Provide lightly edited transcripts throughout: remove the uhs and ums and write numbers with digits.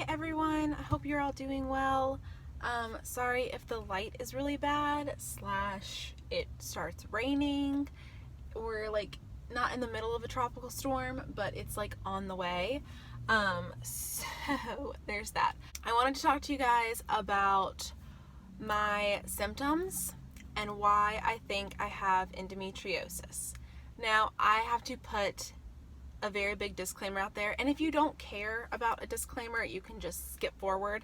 Hi everyone, I hope you're all doing well. Sorry if the light is really bad, / it starts raining. We're like not in the middle of a tropical storm, but it's like on the way. So there's that. I wanted to talk to you guys about my symptoms and why I think I have endometriosis. Now, I have to put a very big disclaimer out there, and if you don't care about a disclaimer, you can just skip forward.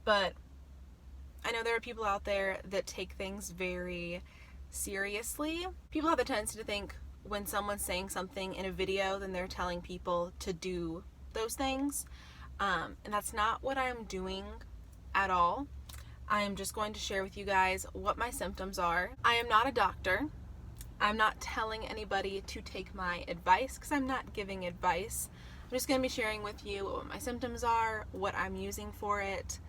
But I know there are people out there that take things very seriously. People have the tendency to think when someone's saying something in a video, then they're telling people to do those things, and that's not what I'm doing at all. I'm just going to share with you guys what my symptoms are. I am not a doctor. I'm not telling anybody to take my advice because I'm not giving advice. I'm just going to be sharing with you what my symptoms are, what I'm using for it,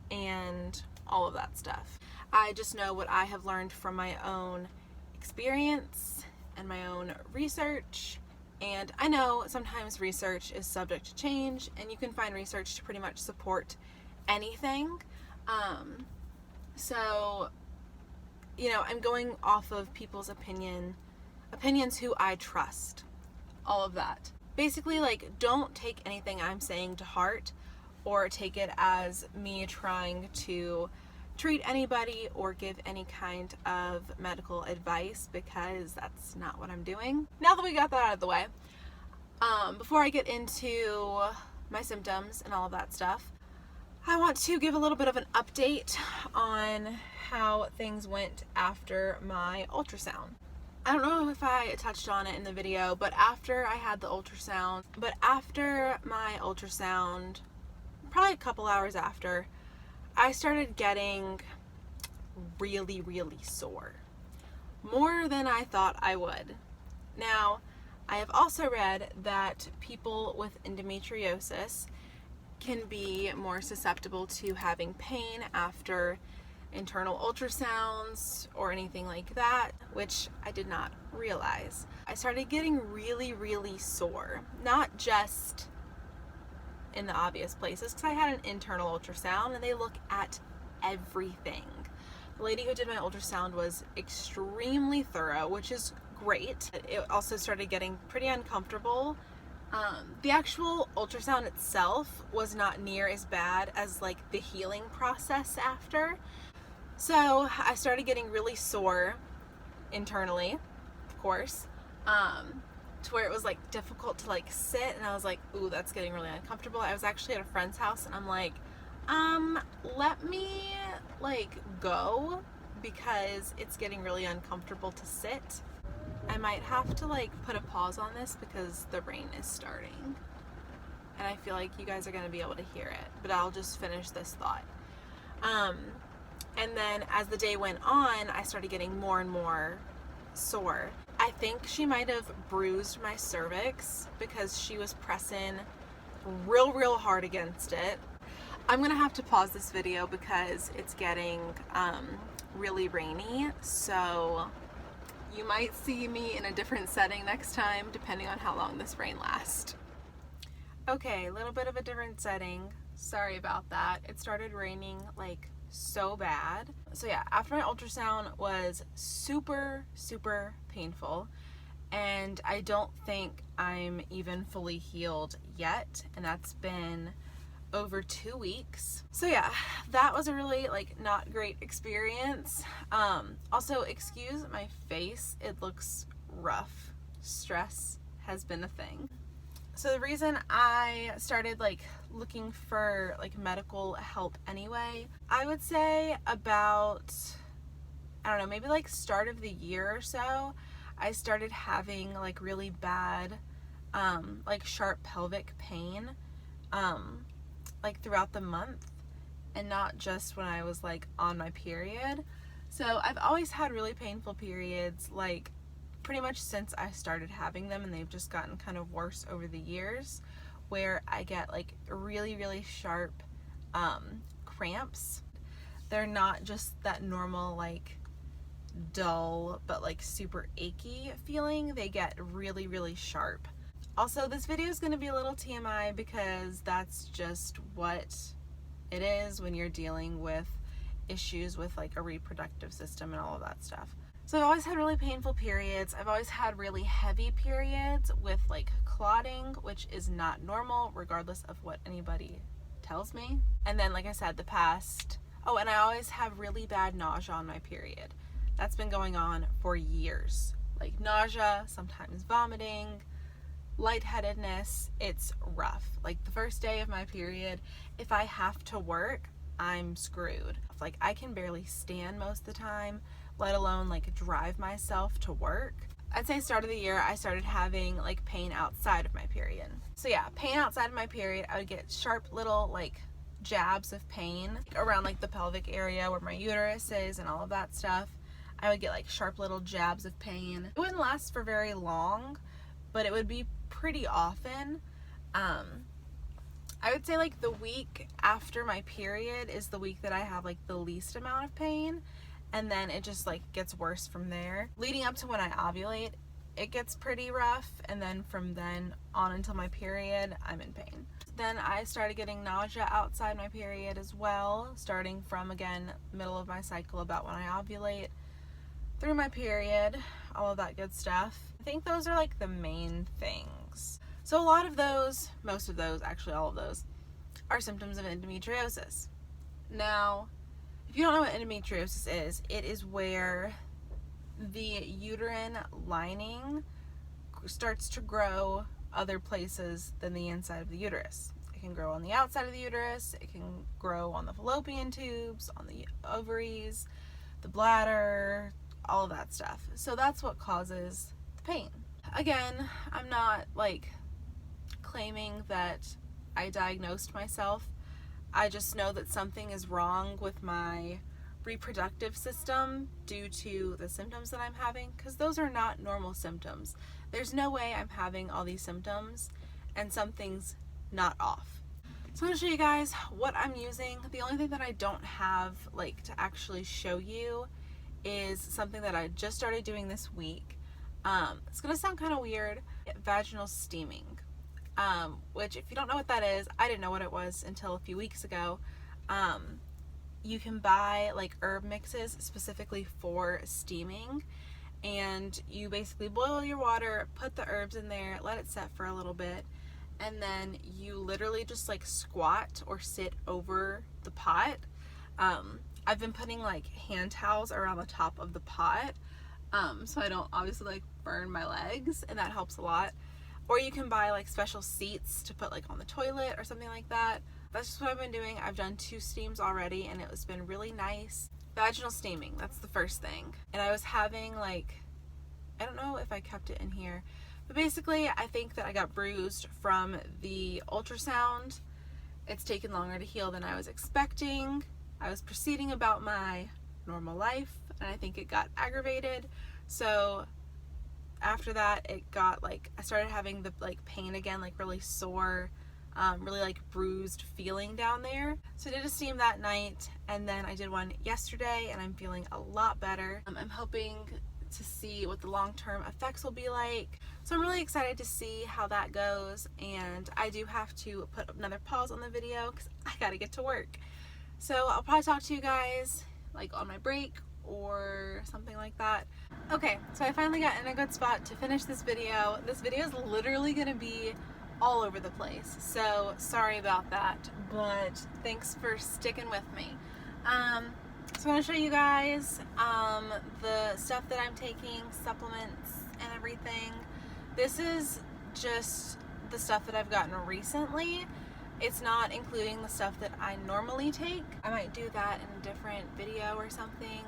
and all of that stuff. I just know what I have learned from my own experience and my own research. And I know sometimes research is subject to change, and you can find research to pretty much support anything. So you know, I'm going off of people's opinions who I trust, all of that. Basically, like, don't take anything I'm saying to heart or take it as me trying to treat anybody or give any kind of medical advice, because that's not what I'm doing. Now that we got that out of the way, before I get into my symptoms and all of that stuff, I want to give a little bit of an update on how things went after my ultrasound. I don't know if I touched on it in the video, but after I had the ultrasound, probably a couple hours after, I started getting really, really sore. More than I thought I would. Now, I have also read that people with endometriosis can be more susceptible to having pain after internal ultrasounds or anything like that, which I did not realize. I started getting really, really sore, not just in the obvious places, because I had an internal ultrasound and they look at everything. The lady who did my ultrasound was extremely thorough, which is great. It also started getting pretty uncomfortable. The actual ultrasound itself was not near as bad as like the healing process after. So I started getting really sore internally, of course, to where it was like difficult to like sit, and I was like, ooh, that's getting really uncomfortable. I was actually at a friend's house and I'm like, let me like go, because it's getting really uncomfortable to sit. I might have to like put a pause on this because the rain is starting and I feel like you guys are going to be able to hear it, but I'll just finish this thought. And then as the day went on, I started getting more and more sore. I think she might have bruised my cervix because she was pressing real hard against it. I'm going to have to pause this video because it's getting really rainy, so you might see me in a different setting next time, depending on how long this rain lasts. Okay, a little bit of a different setting. Sorry about that. It started raining like so bad. So yeah, after my ultrasound was super painful, and I don't think I'm even fully healed yet, and that's been over 2 weeks. So yeah, that was a really like not great experience. Also, excuse my face, it looks rough. Stress has been a thing. So the reason I started like looking for like medical help anyway, I would say about, I don't know, maybe like start of the year or so, I started having like really bad like sharp pelvic pain like throughout the month, and not just when I was like on my period. So I've always had really painful periods, like pretty much since I started having them, and they've just gotten kind of worse over the years, where I get like really sharp cramps. They're not just that normal like dull but like super achy feeling. They get really sharp. Also, this video is going to be a little TMI because that's just what it is when you're dealing with issues with like a reproductive system and all of that stuff. So I've always had really painful periods. I've always had really heavy periods with like clotting, which is not normal regardless of what anybody tells me. And then, like I said, and I always have really bad nausea on my period. That's been going on for years. Like nausea, sometimes vomiting, lightheadedness. It's rough. Like the first day of my period, if I have to work, I'm screwed. Like I can barely stand most of the time, let alone like drive myself to work. I'd say start of the year I started having like pain outside of my period. So yeah, pain outside of my period, I would get sharp little like jabs of pain around like the pelvic area where my uterus is and all of that stuff. I would get like sharp little jabs of pain. It wouldn't last for very long, but it would be pretty often. I would say like the week after my period is the week that I have like the least amount of pain, and then it just like gets worse from there. Leading up to when I ovulate, it gets pretty rough, and then from then on until my period, I'm in pain. Then I started getting nausea outside my period as well, starting from, again, middle of my cycle, about when I ovulate, through my period, all of that good stuff. I think those are like the main things. So a lot of those, most of those, actually all of those, are symptoms of endometriosis. Now, if you don't know what endometriosis is, it is where the uterine lining starts to grow other places than the inside of the uterus. It can grow on the outside of the uterus, it can grow on the fallopian tubes, on the ovaries, the bladder, all of that stuff. So that's what causes the pain. Again, I'm not like claiming that I diagnosed myself. I just know that something is wrong with my reproductive system due to the symptoms that I'm having, because those are not normal symptoms. There's no way I'm having all these symptoms and something's not off. So I'm going to show you guys what I'm using. The only thing that I don't have like to actually show you is something that I just started doing this week. It's going to sound kind of weird. Vaginal steaming. Which, if you don't know what that is, I didn't know what it was until a few weeks ago. You can buy like herb mixes specifically for steaming, and you basically boil your water, put the herbs in there, let it set for a little bit, and then you literally just like squat or sit over the pot. I've been putting like hand towels around the top of the pot, so I don't obviously like burn my legs, and that helps a lot. Or you can buy like special seats to put like on the toilet or something like that. That's just what I've been doing. I've done 2 steams already, and it has been really nice. Vaginal steaming, that's the first thing. And I was having like, I don't know if I kept it in here, but basically I think that I got bruised from the ultrasound. It's taken longer to heal than I was expecting. I was proceeding about my normal life, and I think it got aggravated. So after that, it got like, I started having the like pain again, like really sore, really like bruised feeling down there. So I did a steam that night, and then I did one yesterday, and I'm feeling a lot better. I'm hoping to see what the long-term effects will be like. So I'm really excited to see how that goes, and I do have to put another pause on the video because I gotta get to work. So I'll probably talk to you guys like on my break or something like that. Okay, so I finally got in a good spot to finish this video. This video is literally gonna be all over the place, so sorry about that, but thanks for sticking with me. So I want to show you guys the stuff that I'm taking, supplements and everything. This is just the stuff that I've gotten recently. It's not including the stuff that I normally take. I might do that in a different video or something.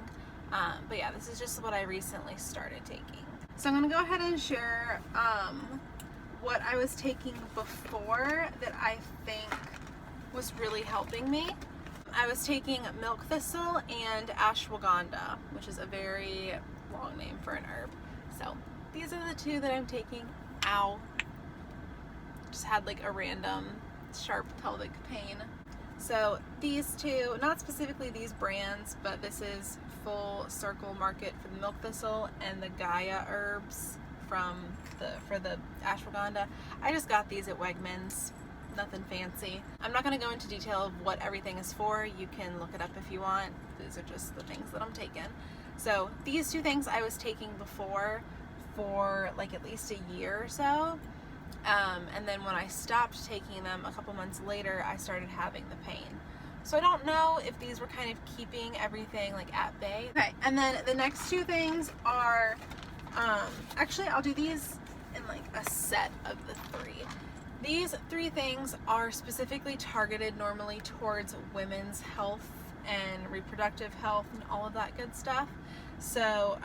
But yeah, this is just what I recently started taking. So I'm gonna go ahead and share what I was taking before that I think was really helping me. I was taking milk thistle and ashwagandha, which is a very long name for an herb. So these are the 2 that I'm taking. Ow. Just had like a random sharp pelvic pain. So these 2, not specifically these brands, but this is Full Circle Market for the milk thistle and the Gaia herbs for the ashwagandha. I just got these at Wegmans. Nothing fancy. I'm not going to go into detail of what everything is for. You can look it up if you want. These are just the things that I'm taking. So these two things I was taking before for like at least a year or so. And then when I stopped taking them a couple months later, I started having the pain. So I don't know if these were kind of keeping everything like at bay. Okay, and then the next two things are, actually I'll do these in like a set of the three. These three things are specifically targeted normally towards women's health and reproductive health and all of that good stuff. So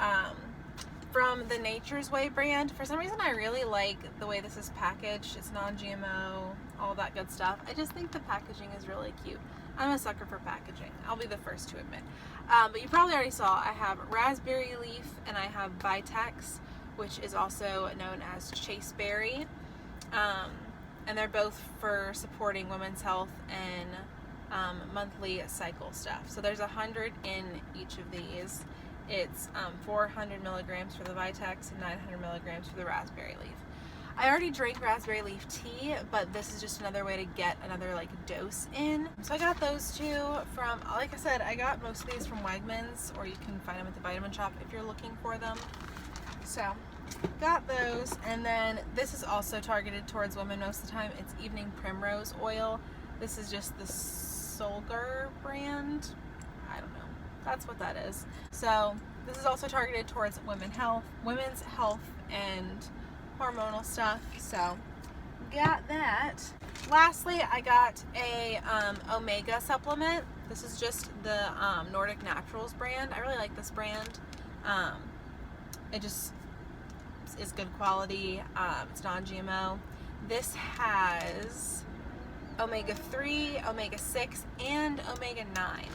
from the Nature's Way brand, for some reason I really like the way this is packaged. It's non-GMO, all that good stuff. I just think the packaging is really cute. I'm a sucker for packaging. I'll be the first to admit. But you probably already saw I have raspberry leaf and I have Vitex, which is also known as chaseberry. And they're both for supporting women's health and monthly cycle stuff. So there's 100 in each of these. It's 400 milligrams for the Vitex and 900 milligrams for the raspberry leaf. I already drank raspberry leaf tea, but this is just another way to get another like dose in. So I got those two from, like I said, I got most of these from Wegmans, or you can find them at the vitamin shop if you're looking for them. So got those, and then this is also targeted towards women most of the time. It's evening primrose oil. This is just the Solgar brand. I don't know. That's what that is. So this is also targeted towards women's health and hormonal stuff. So got that. Lastly, I got a omega supplement. This is just the Nordic Naturals brand. I really like this brand. It just is good quality. It's non-GMO. This has omega-3, omega-6, and omega-9.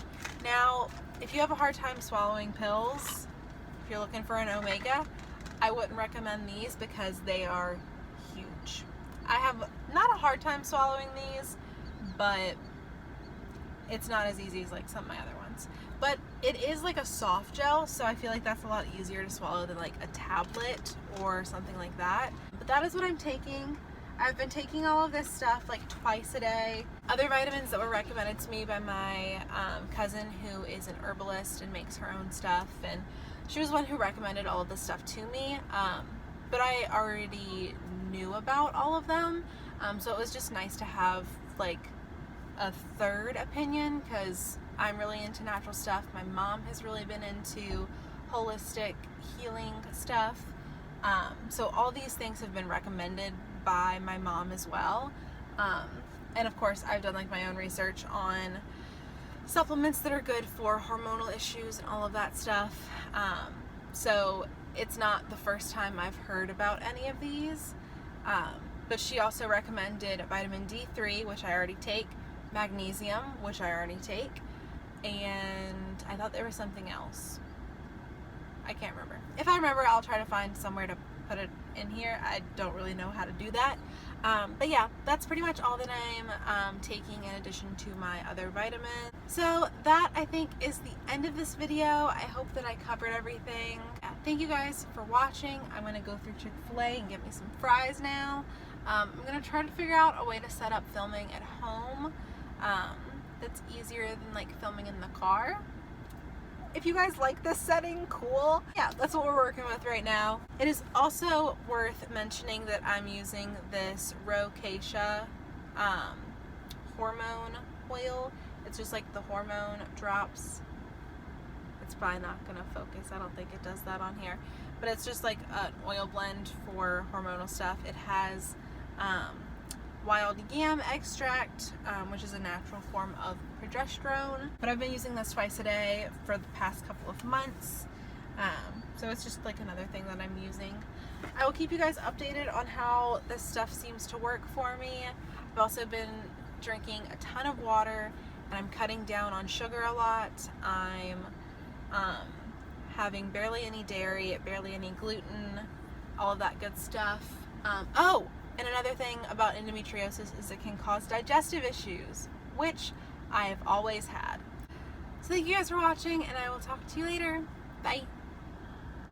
Now, if you have a hard time swallowing pills, if you're looking for an omega, I wouldn't recommend these because they are huge. I have not a hard time swallowing these, but it's not as easy as like some of my other ones. But it is like a soft gel, so I feel like that's a lot easier to swallow than like a tablet or something like that. But that is what I'm taking. I've been taking all of this stuff like twice a day. Other vitamins that were recommended to me by my cousin, who is an herbalist and makes her own stuff, and she was one who recommended all of this stuff to me, but I already knew about all of them, so it was just nice to have like a third opinion, because I'm really into natural stuff. My mom has really been into holistic healing stuff, so all these things have been recommended by my mom as well, and of course I've done like my own research on supplements that are good for hormonal issues and all of that stuff, so it's not the first time I've heard about any of these, but she also recommended vitamin D3, which I already take, magnesium, which I already take, and I thought there was something else. I can't remember. If I remember, I'll try to find somewhere to put it in here. I don't really know how to do that. But yeah, that's pretty much all that I'm taking in addition to my other vitamins. So that, I think, is the end of this video. I hope that I covered everything. Thank you guys for watching. I'm going to go through Chick-fil-A and get me some fries now. I'm going to try to figure out a way to set up filming at home that's easier than like filming in the car. If you guys like this setting, cool. Yeah, that's what we're working with right now. It is also worth mentioning that I'm using this Rosacea hormone oil. It's just like the hormone drops. It's probably not gonna focus. I don't think it does that on here. But it's just like an oil blend for hormonal stuff. It has wild yam extract, which is a natural form of progesterone, but I've been using this twice a day for the past couple of months, so it's just like another thing that I'm using. I will keep you guys updated on how this stuff seems to work for me. I've also been drinking a ton of water, and I'm cutting down on sugar a lot. I'm having barely any dairy, barely any gluten, all of that good stuff. Oh, and another thing about endometriosis is it can cause digestive issues, which I have always had. So thank you guys for watching, and I will talk to you later. Bye.